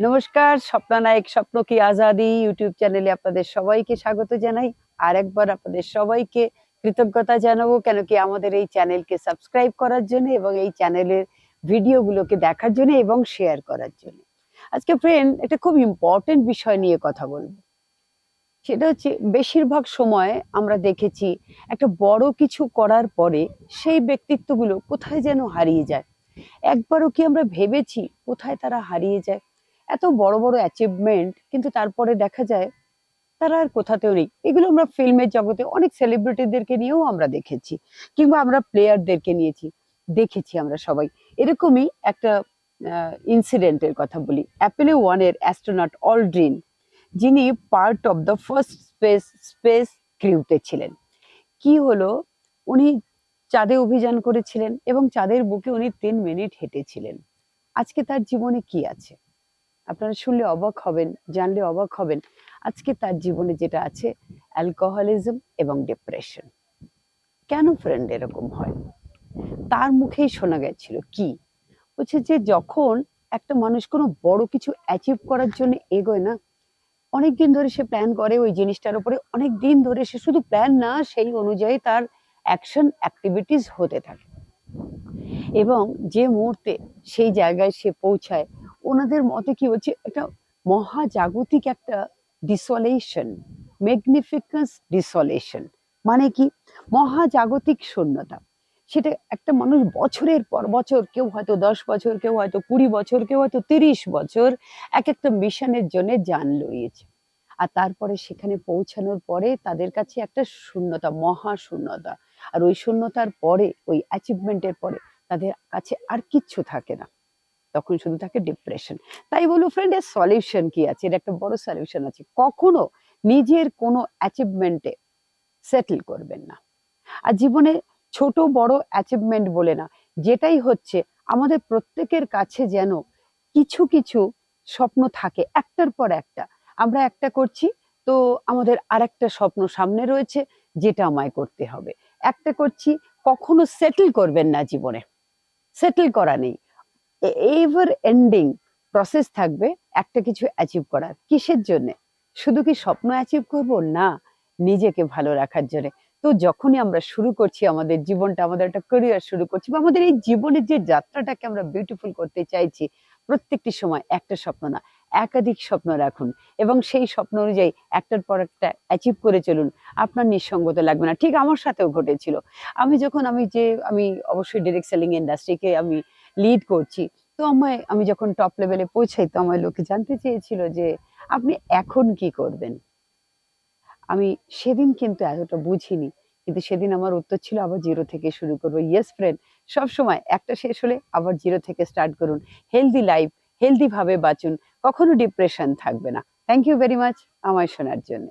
নমস্কার, স্বপ্ননায়ক স্বপ্ন কি আজাদি ইউটিউব চ্যানেলে আপনাদের সবাইকে স্বাগত জানাই। আর একবার আপনাদের সবাইকে কৃতজ্ঞতা জানাবো, কেন কি আমাদের এই চ্যানেলকে সাবস্ক্রাইব করার জন্য এবং এই চ্যানেলের ভিডিওগুলোকে দেখার জন্য এবং শেয়ার করার জন্য। আজকে ফ্রেন্ড, একটা খুব ইম্পর্টেন্ট বিষয় নিয়ে কথা বলবো। সেটা হচ্ছে, বেশিরভাগ সময় আমরা দেখেছি একটা বড় কিছু করার পরে সেই ব্যক্তিত্বগুলো কোথায় যেন হারিয়ে যায়। একবারও কি আমরা ভেবেছি কোথায় তারা হারিয়ে যায়? এত বড় বড় অ্যাচিভমেন্ট, কিন্তু তারপরে দেখা যায় তারা আর কোথাতেও নেই। এগুলো আমরা ফিল্মের জগতে অনেক সেলিব্রিটিদেরকে নিয়েও আমরা দেখেছি, কিংবা আমরা প্লেয়ারদেরকে দেখেছি আমরা সবাই। এরকমই একটা ইনসিডেন্টের কথা বলি। অ্যাপোলো 1-এর অ্যাস্ট্রোনট অলড্রিন, যিনি part of the first space ক্রিউতে ছিলেন। কি হলো, উনি চাঁদে অভিযান করেছিলেন এবং চাঁদের বুকে উনি 3 মিনিট হেঁটেছিলেন। আজকে তার জীবনে কি আছে? আপনারা শুনলে অবাক হবেন, জানলে অবাক হবেন। আজকে তার জীবনে যেটা আছে, অ্যালকোহলিজম এবং ডিপ্রেশন। কেন ফ্রেন্ড এরকম হয়? তার মুখেই শোনা গেছিল কি বলছে, যে যখন একটা মানুষ কোনো বড় কিছু অ্যাচিভ করার জন্য এগোয় না, অনেকদিন ধরে সে প্ল্যান করে ওই জিনিসটার উপরে, অনেক দিন ধরে সে শুধু প্ল্যান না, সেই অনুযায়ী তার অ্যাকশন অ্যাক্টিভিটিস হতে থাকে। এবং যে মুহূর্তে সেই জায়গায় সে পৌঁছায়, ওনাদের মতে কি হচ্ছে, একটা মহাজাগতিক একটা ডিসলেশন, ম্যাগনিফিকেন্স ডিসলেশন। মানে কি? মহাজাগতিক শূন্যতা। সেটা একটা মানুষ বছরের পর বছর, কেউ হয়তো 10 বছর, কেউ হয়তো 20 বছর, কেউ হয়তো 30 বছর এক একটা মিশনের জন্য যান লইয়েছে। আর তারপরে সেখানে পৌঁছানোর পরে তাদের কাছে একটা শূন্যতা, মহা শূন্যতা। আর ওই শূন্যতার পরে, ওই অ্যাচিভমেন্টের পরে তাদের কাছে আর কিচ্ছু থাকে না, তখন শুধু থাকে ডিপ্রেশন। তাই বলবো ফ্রেন্ড, এর সলিউশন কি আছে? এর একটা বড় সলিউশন আছে। কখনো নিজের কোনো অ্যাচিভমেন্টে সেটেল করবেন না। আর জীবনে ছোট বড় অ্যাচিভমেন্ট বলে না, যেটাই হচ্ছে, আমাদের প্রত্যেকের কাছে যেন কিছু কিছু স্বপ্ন থাকে, একটার পর একটা। আমরা একটা করছি, তো আমাদের আরেকটা স্বপ্ন সামনে রয়েছে, যেটা আমায় করতে হবে। একটা করছি, কখনো সেটেল করবেন না জীবনে। সেটেল করা নেই, এভার এন্ডিং প্রসেস থাকবে একটা কিছু অ্যাচিভ করার। কিসের জন্য? শুধু কি স্বপ্ন অ্যাচিভ করব? না, নিজেকে ভালো রাখার জন্য। তো যখনই আমরা শুরু করছি আমাদের জীবনটা, আমাদের একটা ক্যারিয়ার শুরু করছি, বা আমাদের এই জীবনের যে যাত্রাটাকে আমরা বিউটিফুল করতে চাইছি, প্রত্যেকটি সময় একটা স্বপ্ন না, একাধিক স্বপ্ন রাখুন এবং সেই স্বপ্ন অনুযায়ী একটার পর একটা অ্যাচিভ করে চলুন। আপনার নিঃসঙ্গতা লাগবে না। ঠিক আমার সাথেও ঘটেছিল। আমি অবশ্যই ডিরেক্ট সেলিং ইন্ডাস্ট্রিকে আমি লিড করছি। তো আমি যখন টপ লেভেলে পৌঁছাই, তো আমার লোকে জানতে চেয়েছিল যে আপনি এখন কি করবেন। আমি সেদিন কিন্তু এতটা বুঝিনি, কিন্তু সেদিন আমার উত্তর ছিল, আবার জিরো থেকে শুরু করবো। ইয়েস ফ্রেন্ড, সবসময় একটা শেষ হলে আবার জিরো থেকে স্টার্ট করুন। হেলদি লাইফ, হেলদি ভাবে বাঁচুন, কখনো ডিপ্রেশন থাকবে না। থ্যাংক ইউ ভেরি মাচ আমায় শোনার জন্য।